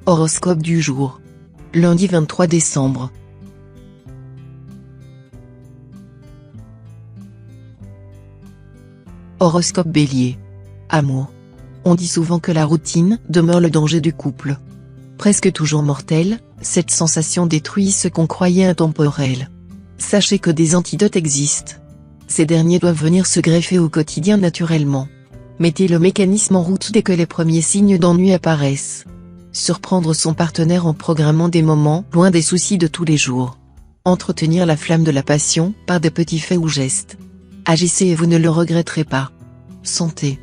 Horoscope du jour. Lundi 23 décembre. Horoscope Bélier. Amour. On dit souvent que la routine demeure le danger du couple. Presque toujours mortelle, cette sensation détruit ce qu'on croyait intemporel. Sachez que des antidotes existent. Ces derniers doivent venir se greffer au quotidien naturellement. Mettez le mécanisme en route dès que les premiers signes d'ennui apparaissent. Surprendre son partenaire en programmant des moments loin des soucis de tous les jours. Entretenir la flamme de la passion par des petits faits ou gestes. Agissez et vous ne le regretterez pas. Santé.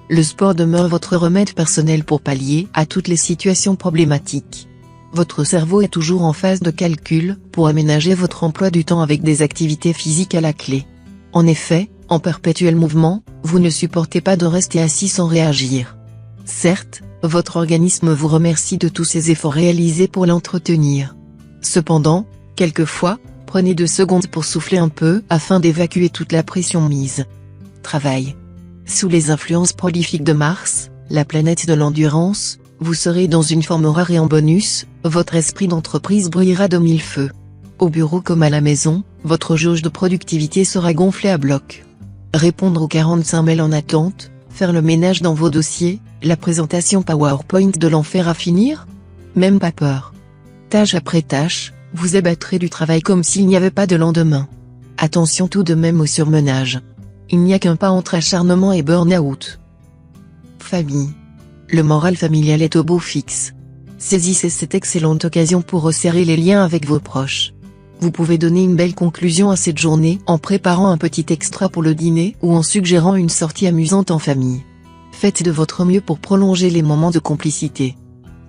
Le sport demeure votre remède personnel pour pallier à toutes les situations problématiques. Votre cerveau est toujours en phase de calcul pour aménager votre emploi du temps avec des activités physiques à la clé. En effet, en perpétuel mouvement, vous ne supportez pas de rester assis sans réagir. Certes, votre organisme vous remercie de tous ces efforts réalisés pour l'entretenir. Cependant, quelquefois, prenez 2 secondes pour souffler un peu afin d'évacuer toute la pression mise. Travail. Sous les influences prolifiques de Mars, la planète de l'endurance, vous serez dans une forme rare et en bonus, votre esprit d'entreprise brillera de mille feux. Au bureau comme à la maison, votre jauge de productivité sera gonflée à bloc. Répondre aux 45 mails en attente, faire le ménage dans vos dossiers, la présentation PowerPoint de l'enfer à finir? Même pas peur. Tâche après tâche, vous abattrez du travail comme s'il n'y avait pas de lendemain. Attention tout de même au surmenage. Il n'y a qu'un pas entre acharnement et burn-out. Famille. Le moral familial est au beau fixe. Saisissez cette excellente occasion pour resserrer les liens avec vos proches. Vous pouvez donner une belle conclusion à cette journée en préparant un petit extra pour le dîner ou en suggérant une sortie amusante en famille. Faites de votre mieux pour prolonger les moments de complicité.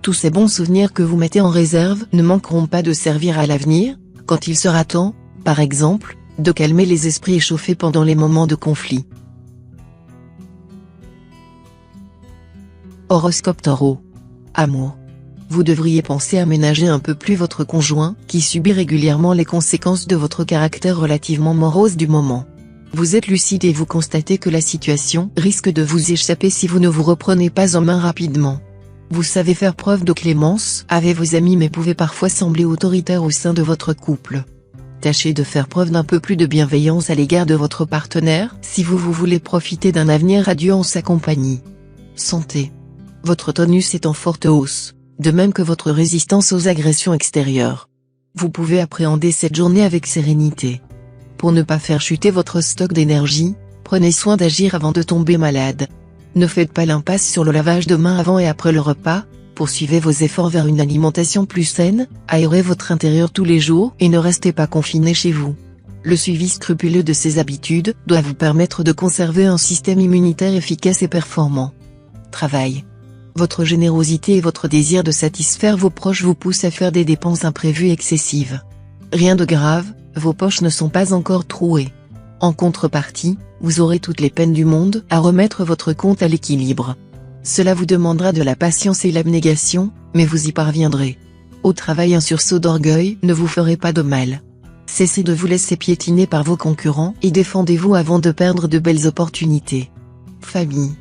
Tous ces bons souvenirs que vous mettez en réserve ne manqueront pas de servir à l'avenir, quand il sera temps, par exemple, de calmer les esprits échauffés pendant les moments de conflit. Horoscope Taureau. Amour. Vous devriez penser à ménager un peu plus votre conjoint, qui subit régulièrement les conséquences de votre caractère relativement morose du moment. Vous êtes lucide et vous constatez que la situation risque de vous échapper si vous ne vous reprenez pas en main rapidement. Vous savez faire preuve de clémence avec vos amis mais pouvez parfois sembler autoritaire au sein de votre couple. Tâchez de faire preuve d'un peu plus de bienveillance à l'égard de votre partenaire si vous voulez profiter d'un avenir radieux en sa compagnie. Santé. Votre tonus est en forte hausse, de même que votre résistance aux agressions extérieures. Vous pouvez appréhender cette journée avec sérénité. Pour ne pas faire chuter votre stock d'énergie, prenez soin d'agir avant de tomber malade. Ne faites pas l'impasse sur le lavage de mains avant et après le repas, poursuivez vos efforts vers une alimentation plus saine, aérez votre intérieur tous les jours et ne restez pas confiné chez vous. Le suivi scrupuleux de ces habitudes doit vous permettre de conserver un système immunitaire efficace et performant. Travail. Votre générosité et votre désir de satisfaire vos proches vous poussent à faire des dépenses imprévues excessives. Rien de grave, vos poches ne sont pas encore trouées. En contrepartie, vous aurez toutes les peines du monde à remettre votre compte à l'équilibre. Cela vous demandera de la patience et l'abnégation, mais vous y parviendrez. Au travail, un sursaut d'orgueil ne vous ferait pas de mal. Cessez de vous laisser piétiner par vos concurrents et défendez-vous avant de perdre de belles opportunités. Famille.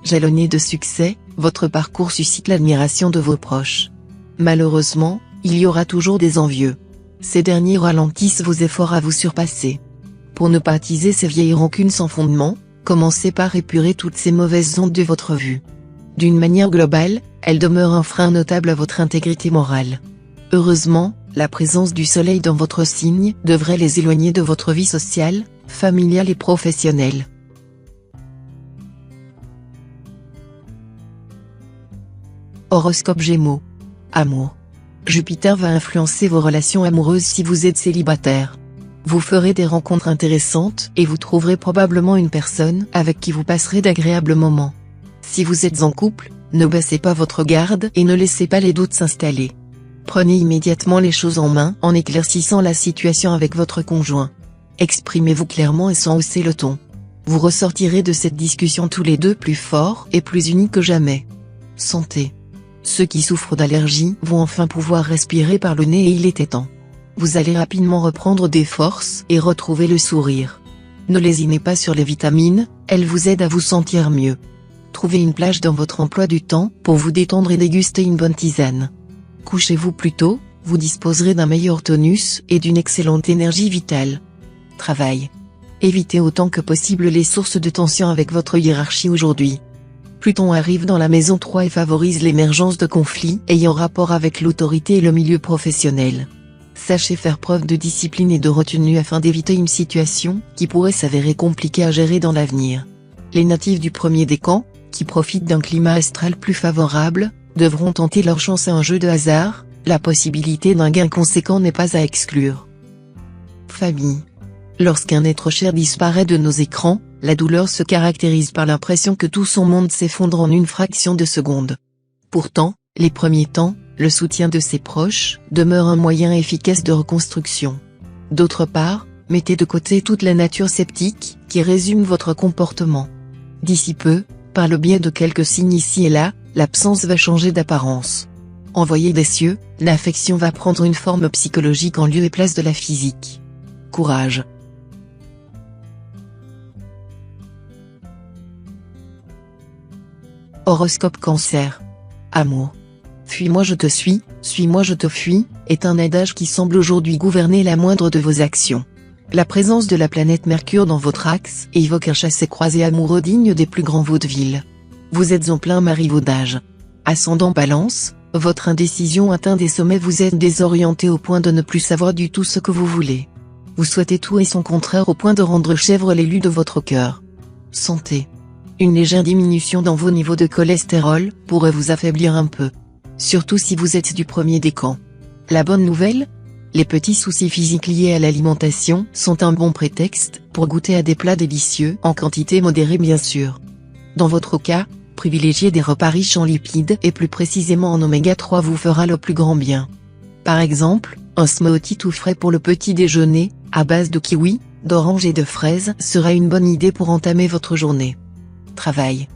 Jalonné de succès, votre parcours suscite l'admiration de vos proches. Malheureusement, il y aura toujours des envieux. Ces derniers ralentissent vos efforts à vous surpasser. Pour ne pas attiser ces vieilles rancunes sans fondement, commencez par épurer toutes ces mauvaises ondes de votre vue. D'une manière globale, elles demeurent un frein notable à votre intégrité morale. Heureusement, la présence du soleil dans votre signe devrait les éloigner de votre vie sociale, familiale et professionnelle. Horoscope Gémeaux. Amour. Jupiter va influencer vos relations amoureuses si vous êtes célibataire. Vous ferez des rencontres intéressantes et vous trouverez probablement une personne avec qui vous passerez d'agréables moments. Si vous êtes en couple, ne baissez pas votre garde et ne laissez pas les doutes s'installer. Prenez immédiatement les choses en main en éclaircissant la situation avec votre conjoint. Exprimez-vous clairement et sans hausser le ton. Vous ressortirez de cette discussion tous les deux plus forts et plus unis que jamais. Santé. Ceux qui souffrent d'allergies vont enfin pouvoir respirer par le nez et il était temps. Vous allez rapidement reprendre des forces et retrouver le sourire. Ne lésinez pas sur les vitamines, elles vous aident à vous sentir mieux. Trouvez une plage dans votre emploi du temps pour vous détendre et déguster une bonne tisane. Couchez-vous plus tôt, vous disposerez d'un meilleur tonus et d'une excellente énergie vitale. Travail. Évitez autant que possible les sources de tension avec votre hiérarchie aujourd'hui. Pluton arrive dans la maison 3 et favorise l'émergence de conflits ayant rapport avec l'autorité et le milieu professionnel. Sachez faire preuve de discipline et de retenue afin d'éviter une situation qui pourrait s'avérer compliquée à gérer dans l'avenir. Les natifs du premier décan, qui profitent d'un climat astral plus favorable, devront tenter leur chance à un jeu de hasard, la possibilité d'un gain conséquent n'est pas à exclure. Famille. Lorsqu'un être cher disparaît de nos écrans, la douleur se caractérise par l'impression que tout son monde s'effondre en une fraction de seconde. Pourtant, les premiers temps, le soutien de ses proches demeure un moyen efficace de reconstruction. D'autre part, mettez de côté toute la nature sceptique qui résume votre comportement. D'ici peu, par le biais de quelques signes ici et là, l'absence va changer d'apparence. Envoyé des cieux, l'affection va prendre une forme psychologique en lieu et place de la physique. Courage. Horoscope Cancer. Amour. Fuis-moi je te suis-moi je te fuis, est un adage qui semble aujourd'hui gouverner la moindre de vos actions. La présence de la planète Mercure dans votre axe évoque un chassé-croisé amoureux digne des plus grands vaudevilles. Vous êtes en plein marivaudage. Ascendant Balance, votre indécision atteint des sommets, vous êtes désorienté au point de ne plus savoir du tout ce que vous voulez. Vous souhaitez tout et son contraire au point de rendre chèvre l'élu de votre cœur. Santé. Une légère diminution dans vos niveaux de cholestérol pourrait vous affaiblir un peu. Surtout si vous êtes du premier décan. La bonne nouvelle ? Les petits soucis physiques liés à l'alimentation sont un bon prétexte pour goûter à des plats délicieux en quantité modérée bien sûr. Dans votre cas, privilégier des repas riches en lipides et plus précisément en oméga 3 vous fera le plus grand bien. Par exemple, un smoothie tout frais pour le petit déjeuner, à base de kiwi, d'oranges et de fraises sera une bonne idée pour entamer votre journée. Travail.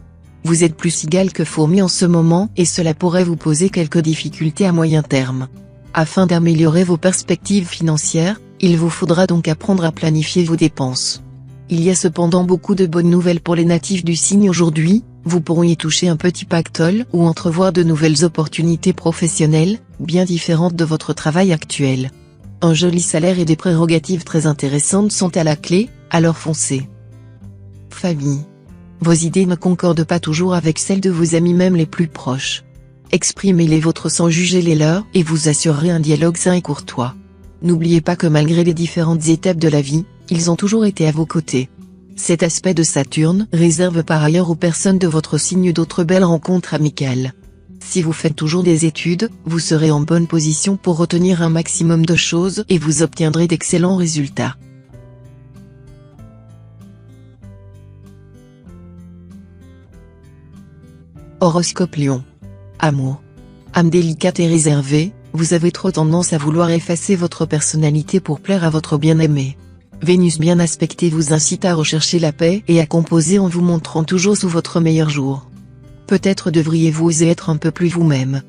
Vous êtes plus cigale que fourmi en ce moment et cela pourrait vous poser quelques difficultés à moyen terme. Afin d'améliorer vos perspectives financières, il vous faudra donc apprendre à planifier vos dépenses. Il y a cependant beaucoup de bonnes nouvelles pour les natifs du signe aujourd'hui, vous pourriez toucher un petit pactole ou entrevoir de nouvelles opportunités professionnelles, bien différentes de votre travail actuel. Un joli salaire et des prérogatives très intéressantes sont à la clé, alors foncez. Famille. Vos idées ne concordent pas toujours avec celles de vos amis même les plus proches. Exprimez les vôtres sans juger les leurs et vous assurerez un dialogue sain et courtois. N'oubliez pas que malgré les différentes étapes de la vie, ils ont toujours été à vos côtés. Cet aspect de Saturne réserve par ailleurs aux personnes de votre signe d'autres belles rencontres amicales. Si vous faites toujours des études, vous serez en bonne position pour retenir un maximum de choses et vous obtiendrez d'excellents résultats. Horoscope Lion. Amour. Âme délicate et réservée, vous avez trop tendance à vouloir effacer votre personnalité pour plaire à votre bien-aimé. Vénus bien aspectée vous incite à rechercher la paix et à composer en vous montrant toujours sous votre meilleur jour. Peut-être devriez-vous oser être un peu plus vous-même.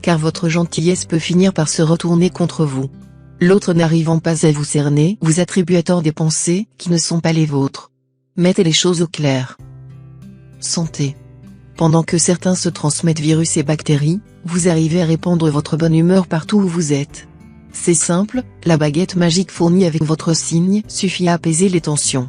Car votre gentillesse peut finir par se retourner contre vous. L'autre n'arrivant pas à vous cerner vous attribue à tort des pensées qui ne sont pas les vôtres. Mettez les choses au clair. Santé. Pendant que certains se transmettent virus et bactéries, vous arrivez à répandre votre bonne humeur partout où vous êtes. C'est simple, la baguette magique fournie avec votre signe suffit à apaiser les tensions.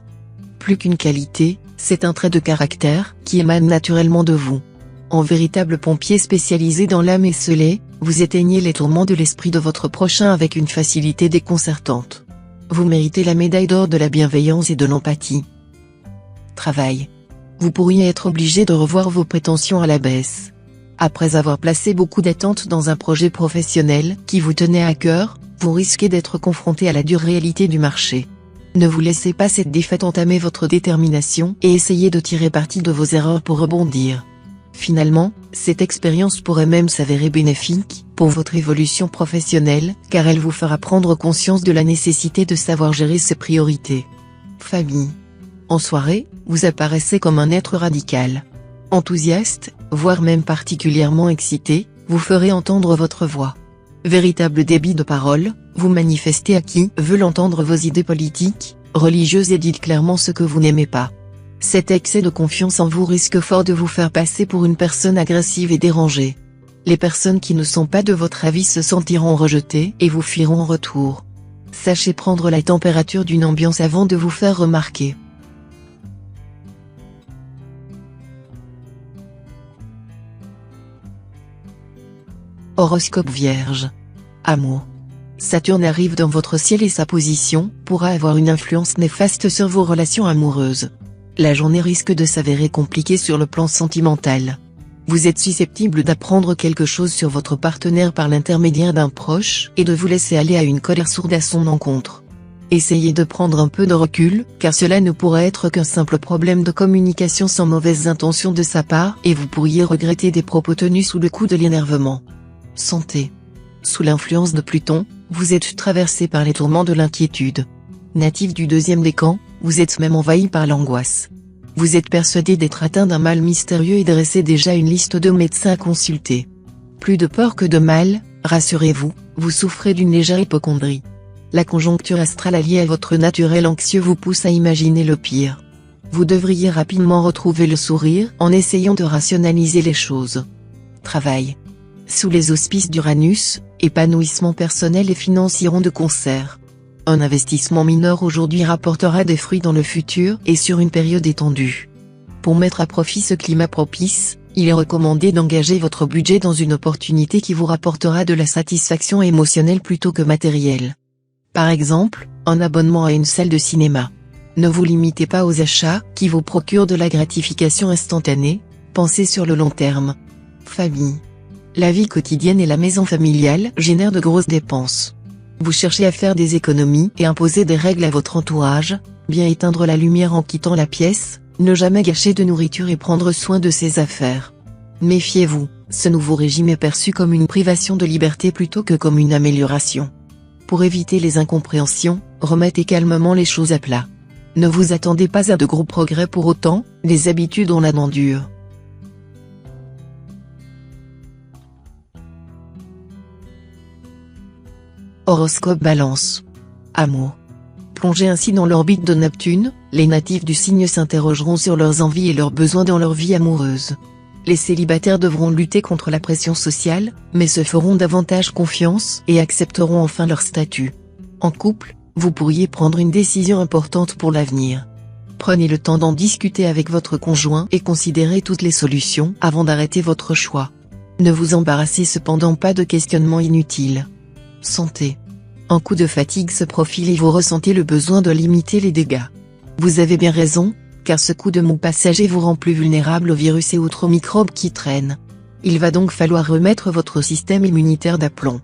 Plus qu'une qualité, c'est un trait de caractère qui émane naturellement de vous. En véritable pompier spécialisé dans l'âme esselée, vous éteignez les tourments de l'esprit de votre prochain avec une facilité déconcertante. Vous méritez la médaille d'or de la bienveillance et de l'empathie. Travail. Vous pourriez être obligé de revoir vos prétentions à la baisse. Après avoir placé beaucoup d'attentes dans un projet professionnel qui vous tenait à cœur, vous risquez d'être confronté à la dure réalité du marché. Ne vous laissez pas cette défaite entamer votre détermination et essayez de tirer parti de vos erreurs pour rebondir. Finalement, cette expérience pourrait même s'avérer bénéfique pour votre évolution professionnelle, car elle vous fera prendre conscience de la nécessité de savoir gérer ses priorités. Famille. En soirée, vous apparaissez comme un être radical. Enthousiaste, voire même particulièrement excité, vous ferez entendre votre voix. Véritable débit de parole, vous manifestez à qui veut l'entendre vos idées politiques, religieuses et dites clairement ce que vous n'aimez pas. Cet excès de confiance en vous risque fort de vous faire passer pour une personne agressive et dérangée. Les personnes qui ne sont pas de votre avis se sentiront rejetées et vous fuiront en retour. Sachez prendre la température d'une ambiance avant de vous faire remarquer. Horoscope Vierge. Amour. Saturne arrive dans votre ciel et sa position pourra avoir une influence néfaste sur vos relations amoureuses. La journée risque de s'avérer compliquée sur le plan sentimental. Vous êtes susceptible d'apprendre quelque chose sur votre partenaire par l'intermédiaire d'un proche et de vous laisser aller à une colère sourde à son encontre. Essayez de prendre un peu de recul, car cela ne pourrait être qu'un simple problème de communication sans mauvaises intentions de sa part et vous pourriez regretter des propos tenus sous le coup de l'énervement. Santé. Sous l'influence de Pluton, vous êtes traversé par les tourments de l'inquiétude. Natif du deuxième décan, vous êtes même envahi par l'angoisse. Vous êtes persuadé d'être atteint d'un mal mystérieux et dressez déjà une liste de médecins à consulter. Plus de peur que de mal, rassurez-vous, vous souffrez d'une légère hypocondrie. La conjoncture astrale alliée à votre naturel anxieux vous pousse à imaginer le pire. Vous devriez rapidement retrouver le sourire en essayant de rationaliser les choses. Travail. Sous les auspices d'Uranus, épanouissement personnel et finances iront de concert. Un investissement mineur aujourd'hui rapportera des fruits dans le futur et sur une période étendue. Pour mettre à profit ce climat propice, il est recommandé d'engager votre budget dans une opportunité qui vous rapportera de la satisfaction émotionnelle plutôt que matérielle. Par exemple, un abonnement à une salle de cinéma. Ne vous limitez pas aux achats qui vous procurent de la gratification instantanée, pensez sur le long terme. Famille. La vie quotidienne et la maison familiale génèrent de grosses dépenses. Vous cherchez à faire des économies et imposer des règles à votre entourage, bien éteindre la lumière en quittant la pièce, ne jamais gâcher de nourriture et prendre soin de ses affaires. Méfiez-vous, ce nouveau régime est perçu comme une privation de liberté plutôt que comme une amélioration. Pour éviter les incompréhensions, remettez calmement les choses à plat. Ne vous attendez pas à de gros progrès pour autant, les habitudes ont la dent dure. Horoscope Balance. Amour. Plongés ainsi dans l'orbite de Neptune, les natifs du signe s'interrogeront sur leurs envies et leurs besoins dans leur vie amoureuse. Les célibataires devront lutter contre la pression sociale, mais se feront davantage confiance et accepteront enfin leur statut. En couple, vous pourriez prendre une décision importante pour l'avenir. Prenez le temps d'en discuter avec votre conjoint et considérez toutes les solutions avant d'arrêter votre choix. Ne vous embarrassez cependant pas de questionnements inutiles. Santé. Un coup de fatigue se profile et vous ressentez le besoin de limiter les dégâts. Vous avez bien raison, car ce coup de mou passager vous rend plus vulnérable aux virus et autres microbes qui traînent. Il va donc falloir remettre votre système immunitaire d'aplomb.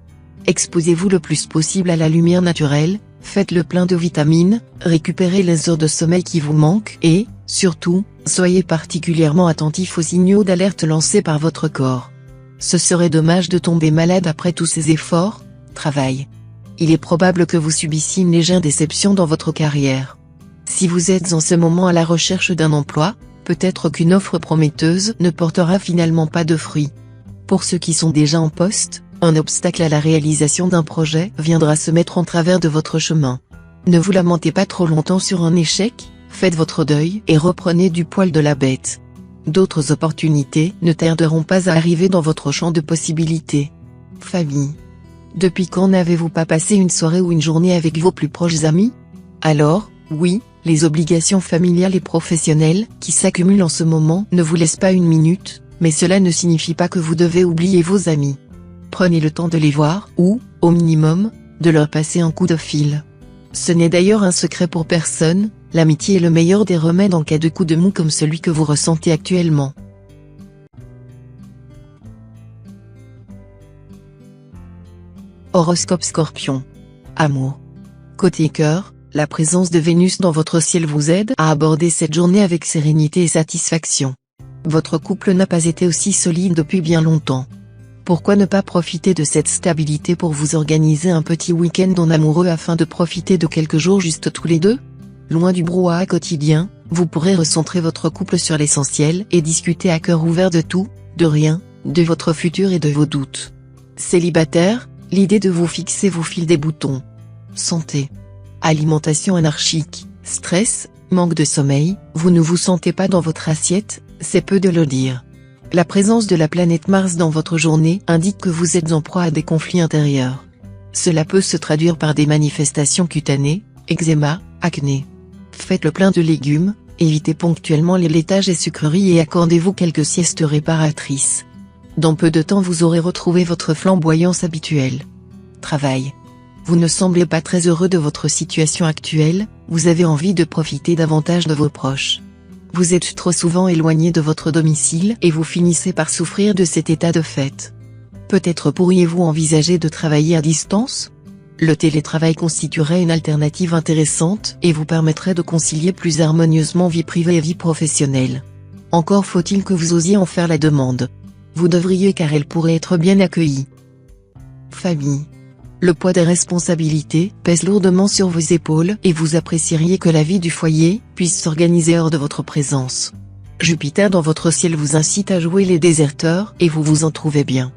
Exposez-vous le plus possible à la lumière naturelle, faites le plein de vitamines, récupérez les heures de sommeil qui vous manquent et, surtout, soyez particulièrement attentif aux signaux d'alerte lancés par votre corps. Ce serait dommage de tomber malade après tous ces efforts. Travail. Il est probable que vous subissiez une légère déception dans votre carrière. Si vous êtes en ce moment à la recherche d'un emploi, peut-être qu'une offre prometteuse ne portera finalement pas de fruits. Pour ceux qui sont déjà en poste, un obstacle à la réalisation d'un projet viendra se mettre en travers de votre chemin. Ne vous lamentez pas trop longtemps sur un échec, faites votre deuil et reprenez du poil de la bête. D'autres opportunités ne tarderont pas à arriver dans votre champ de possibilités. Famille. Depuis quand n'avez-vous pas passé une soirée ou une journée avec vos plus proches amis? Alors, oui, les obligations familiales et professionnelles qui s'accumulent en ce moment ne vous laissent pas une minute, mais cela ne signifie pas que vous devez oublier vos amis. Prenez le temps de les voir ou, au minimum, de leur passer un coup de fil. Ce n'est d'ailleurs un secret pour personne, l'amitié est le meilleur des remèdes en cas de coup de mou comme celui que vous ressentez actuellement. Horoscope Scorpion. Amour. Côté cœur, la présence de Vénus dans votre ciel vous aide à aborder cette journée avec sérénité et satisfaction. Votre couple n'a pas été aussi solide depuis bien longtemps. Pourquoi ne pas profiter de cette stabilité pour vous organiser un petit week-end en amoureux afin de profiter de quelques jours juste tous les deux? Loin du brouhaha quotidien, vous pourrez recentrer votre couple sur l'essentiel et discuter à cœur ouvert de tout, de rien, de votre futur et de vos doutes. Célibataire, l'idée de vous fixer vous file des boutons. Santé. Alimentation anarchique, stress, manque de sommeil, vous ne vous sentez pas dans votre assiette, c'est peu de le dire. La présence de la planète Mars dans votre journée indique que vous êtes en proie à des conflits intérieurs. Cela peut se traduire par des manifestations cutanées, eczéma, acné. Faites le plein de légumes, évitez ponctuellement les laitages et sucreries et accordez-vous quelques siestes réparatrices. Dans peu de temps vous aurez retrouvé votre flamboyance habituelle. Travail. Vous ne semblez pas très heureux de votre situation actuelle, vous avez envie de profiter davantage de vos proches. Vous êtes trop souvent éloigné de votre domicile et vous finissez par souffrir de cet état de fait. Peut-être pourriez-vous envisager de travailler à distance ? Le télétravail constituerait une alternative intéressante et vous permettrait de concilier plus harmonieusement vie privée et vie professionnelle. Encore faut-il que vous osiez en faire la demande. Vous devriez car elle pourrait être bien accueillie. Famille. Le poids des responsabilités pèse lourdement sur vos épaules et vous apprécieriez que la vie du foyer puisse s'organiser hors de votre présence. Jupiter dans votre ciel vous incite à jouer les déserteurs et vous vous en trouvez bien.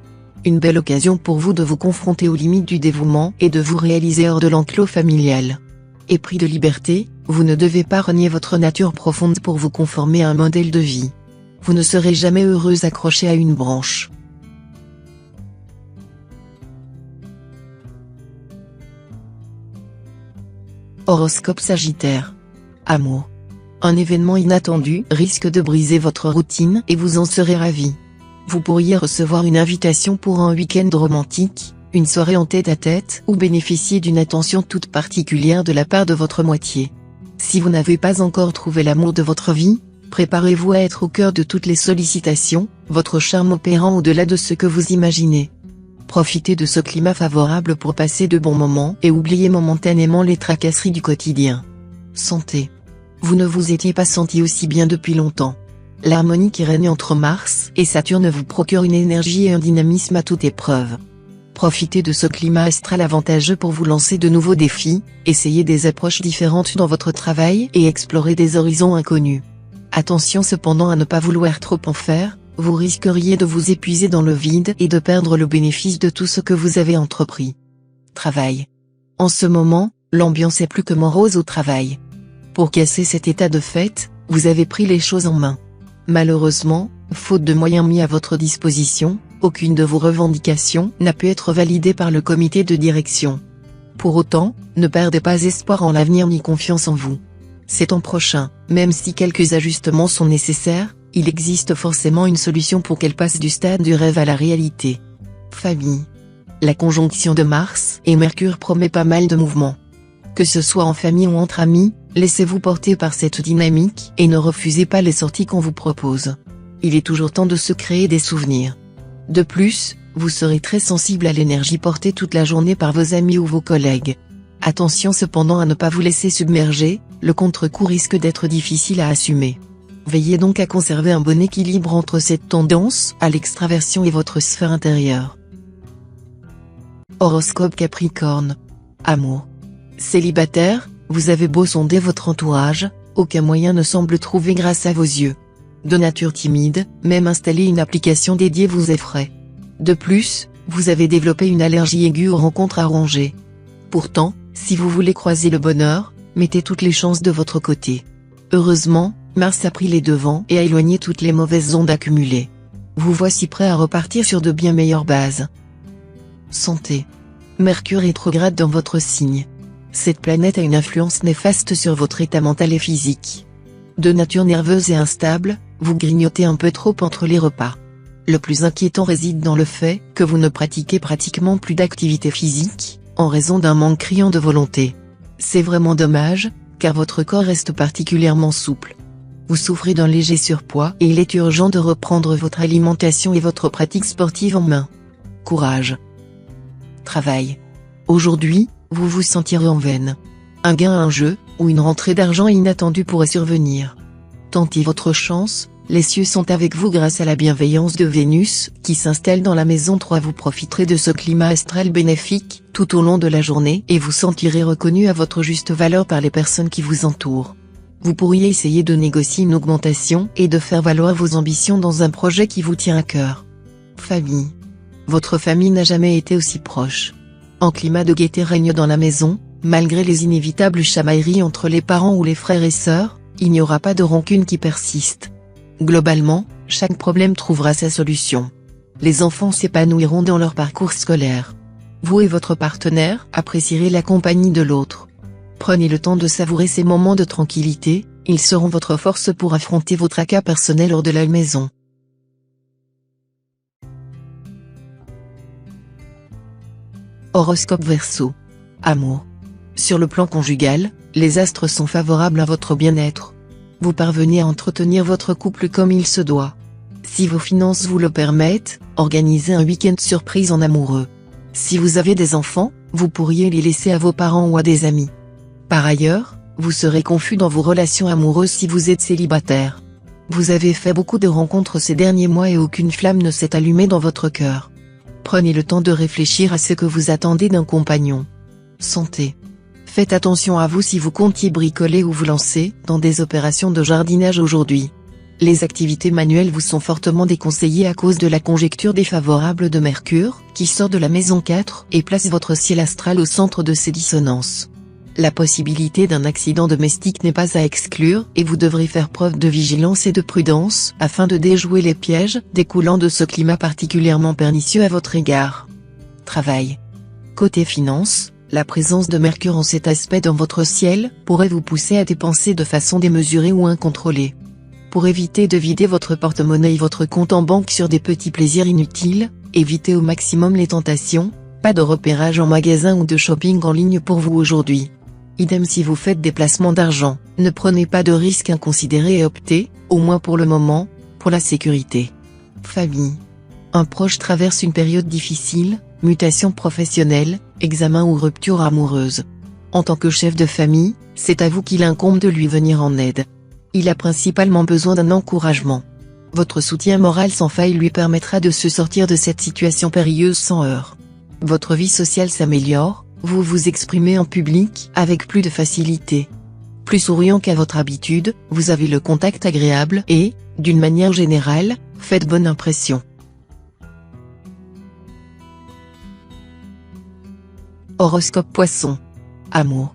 Une belle occasion pour vous de vous confronter aux limites du dévouement et de vous réaliser hors de l'enclos familial. Épris de liberté, vous ne devez pas renier votre nature profonde pour vous conformer à un modèle de vie. Vous ne serez jamais heureux accroché à une branche. Horoscope Sagittaire. Amour. Un événement inattendu risque de briser votre routine et vous en serez ravi. Vous pourriez recevoir une invitation pour un week-end romantique, une soirée en tête-à-tête ou bénéficier d'une attention toute particulière de la part de votre moitié. Si vous n'avez pas encore trouvé l'amour de votre vie, préparez-vous à être au cœur de toutes les sollicitations, votre charme opérant au-delà de ce que vous imaginez. Profitez de ce climat favorable pour passer de bons moments et oubliez momentanément les tracasseries du quotidien. Santé. Vous ne vous étiez pas senti aussi bien depuis longtemps. L'harmonie qui règne entre Mars et Saturne vous procure une énergie et un dynamisme à toute épreuve. Profitez de ce climat astral avantageux pour vous lancer de nouveaux défis, essayez des approches différentes dans votre travail et explorer des horizons inconnus. Attention cependant à ne pas vouloir trop en faire, vous risqueriez de vous épuiser dans le vide et de perdre le bénéfice de tout ce que vous avez entrepris. Travail. En ce moment, l'ambiance est plus que morose au travail. Pour casser cet état de fait, vous avez pris les choses en main. Malheureusement, faute de moyens mis à votre disposition, aucune de vos revendications n'a pu être validée par le comité de direction. Pour autant, ne perdez pas espoir en l'avenir ni confiance en vous. Ces temps prochains, même si quelques ajustements sont nécessaires, il existe forcément une solution pour qu'elle passe du stade du rêve à la réalité. Famille. La conjonction de Mars et Mercure promet pas mal de mouvements. Que ce soit en famille ou entre amis, laissez-vous porter par cette dynamique et ne refusez pas les sorties qu'on vous propose. Il est toujours temps de se créer des souvenirs. De plus, vous serez très sensible à l'énergie portée toute la journée par vos amis ou vos collègues. Attention cependant à ne pas vous laisser submerger, le contre-coup risque d'être difficile à assumer. Veillez donc à conserver un bon équilibre entre cette tendance à l'extraversion et votre sphère intérieure. Horoscope Capricorne. Amour. Célibataire, vous avez beau sonder votre entourage, aucun moyen ne semble trouver grâce à vos yeux. De nature timide, même installer une application dédiée vous effraie. De plus, vous avez développé une allergie aiguë aux rencontres arrangées. Pourtant, si vous voulez croiser le bonheur, mettez toutes les chances de votre côté. Heureusement, Mars a pris les devants et a éloigné toutes les mauvaises ondes accumulées. Vous voici prêt à repartir sur de bien meilleures bases. Santé. Mercure rétrograde dans votre signe. Cette planète a une influence néfaste sur votre état mental et physique. De nature nerveuse et instable, vous grignotez un peu trop entre les repas. Le plus inquiétant réside dans le fait que vous ne pratiquez pratiquement plus d'activité physique, en raison d'un manque criant de volonté. C'est vraiment dommage, car votre corps reste particulièrement souple. Vous souffrez d'un léger surpoids et il est urgent de reprendre votre alimentation et votre pratique sportive en main. Courage. Travail. Aujourd'hui, vous vous sentirez en veine. Un gain à un jeu, ou une rentrée d'argent inattendue pourrait survenir. Tentez votre chance, les cieux sont avec vous grâce à la bienveillance de Vénus, qui s'installe dans la maison 3. Vous profiterez de ce climat astral bénéfique, tout au long de la journée et vous sentirez reconnu à votre juste valeur par les personnes qui vous entourent. Vous pourriez essayer de négocier une augmentation et de faire valoir vos ambitions dans un projet qui vous tient à cœur. Famille. Votre famille n'a jamais été aussi proche. Un climat de gaieté règne dans la maison, malgré les inévitables chamailleries entre les parents ou les frères et sœurs, il n'y aura pas de rancune qui persiste. Globalement, Chaque problème trouvera sa solution. Les enfants s'épanouiront dans leur parcours scolaire. Vous et votre partenaire apprécierez la compagnie de l'autre. Prenez le temps de savourer ces moments de tranquillité, ils seront votre force pour affronter vos tracas personnels hors de la maison. Horoscope Verseau. Amour. Sur le plan conjugal, les astres sont favorables à votre bien-être. Vous parvenez à entretenir votre couple comme il se doit. Si vos finances vous le permettent, organisez un week-end surprise en amoureux. Si vous avez des enfants, vous pourriez les laisser à vos parents ou à des amis. Par ailleurs, vous serez confus dans vos relations amoureuses si vous êtes célibataire. Vous avez fait beaucoup de rencontres ces derniers mois et aucune flamme ne s'est allumée dans votre cœur. Prenez le temps de réfléchir à ce que vous attendez d'un compagnon. Santé. Faites attention à vous si vous comptiez bricoler ou vous lancer dans des opérations de jardinage aujourd'hui. Les activités manuelles vous sont fortement déconseillées à cause de la conjecture défavorable de Mercure, qui sort de la maison 4 et place votre ciel astral au centre de ses dissonances. La possibilité d'un accident domestique n'est pas à exclure et vous devrez faire preuve de vigilance et de prudence afin de déjouer les pièges découlant de ce climat particulièrement pernicieux à votre égard. Travail. Côté finance, la présence de Mercure en cet aspect dans votre ciel pourrait vous pousser à dépenser de façon démesurée ou incontrôlée. Pour éviter de vider votre porte-monnaie et votre compte en banque sur des petits plaisirs inutiles, évitez au maximum les tentations, pas de repérage en magasin ou de shopping en ligne pour vous aujourd'hui. Idem si vous faites des placements d'argent, ne prenez pas de risques inconsidérés et optez, au moins pour le moment, pour la sécurité. Famille. Un proche traverse une période difficile, mutation professionnelle, examen ou rupture amoureuse. En tant que chef de famille, c'est à vous qu'il incombe de lui venir en aide. Il a principalement besoin d'un encouragement. Votre soutien moral sans faille lui permettra de se sortir de cette situation périlleuse sans heurts. Votre vie sociale s'améliore, vous vous exprimez en public avec plus de facilité. Plus souriant qu'à votre habitude, vous avez le contact agréable et, d'une manière générale, faites bonne impression. Horoscope Poisson. Amour.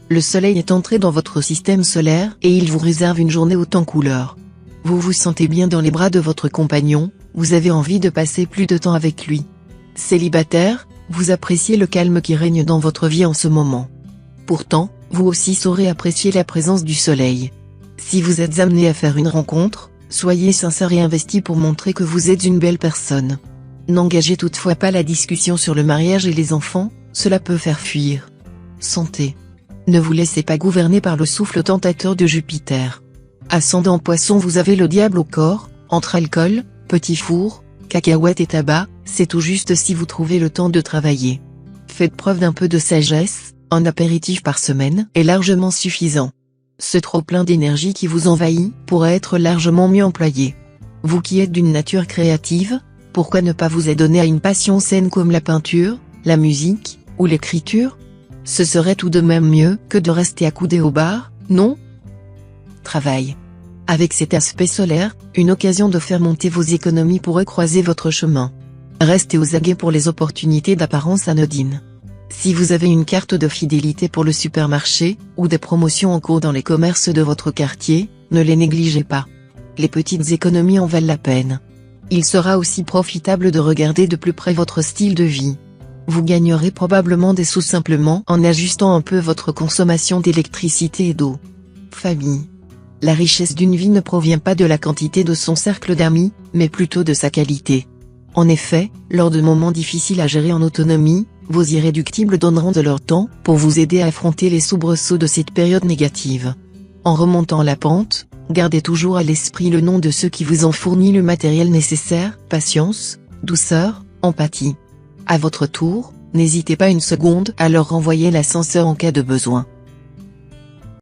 Le soleil est entré dans votre système solaire et il vous réserve une journée haute en couleurs. Vous vous sentez bien dans les bras de votre compagnon, vous avez envie de passer plus de temps avec lui. Célibataire, vous appréciez le calme qui règne dans votre vie en ce moment. Pourtant, vous aussi saurez apprécier la présence du soleil. Si vous êtes amené à faire une rencontre, soyez sincère et investi pour montrer que vous êtes une belle personne. N'engagez toutefois pas la discussion sur le mariage et les enfants, cela peut faire fuir. Santé. Ne vous laissez pas gouverner par le souffle tentateur de Jupiter. Ascendant Poisson, vous avez le diable au corps, entre alcool, petit four, cacahuètes et tabac, c'est tout juste si vous trouvez le temps de travailler. Faites preuve d'un peu de sagesse, un apéritif par semaine est largement suffisant. Ce trop-plein d'énergie qui vous envahit pourrait être largement mieux employé. Vous qui êtes d'une nature créative, pourquoi ne pas vous adonner à une passion saine comme la peinture, la musique, ou l'écriture? Ce serait tout de même mieux que de rester accoudé au bar, non? Travail. Avec cet aspect solaire, une occasion de faire monter vos économies pourrait croiser votre chemin. Restez aux aguets pour les opportunités d'apparence anodine. Si vous avez une carte de fidélité pour le supermarché, ou des promotions en cours dans les commerces de votre quartier, ne les négligez pas. Les petites économies en valent la peine. Il sera aussi profitable de regarder de plus près votre style de vie. Vous gagnerez probablement des sous simplement en ajustant un peu votre consommation d'électricité et d'eau. Famille. La richesse d'une vie ne provient pas de la quantité de son cercle d'amis, mais plutôt de sa qualité. En effet, lors de moments difficiles à gérer en autonomie, vos irréductibles donneront de leur temps pour vous aider à affronter les soubresauts de cette période négative. En remontant la pente, gardez toujours à l'esprit le nom de ceux qui vous ont fourni le matériel nécessaire, patience, douceur, empathie. À votre tour, n'hésitez pas une seconde à leur renvoyer l'ascenseur en cas de besoin.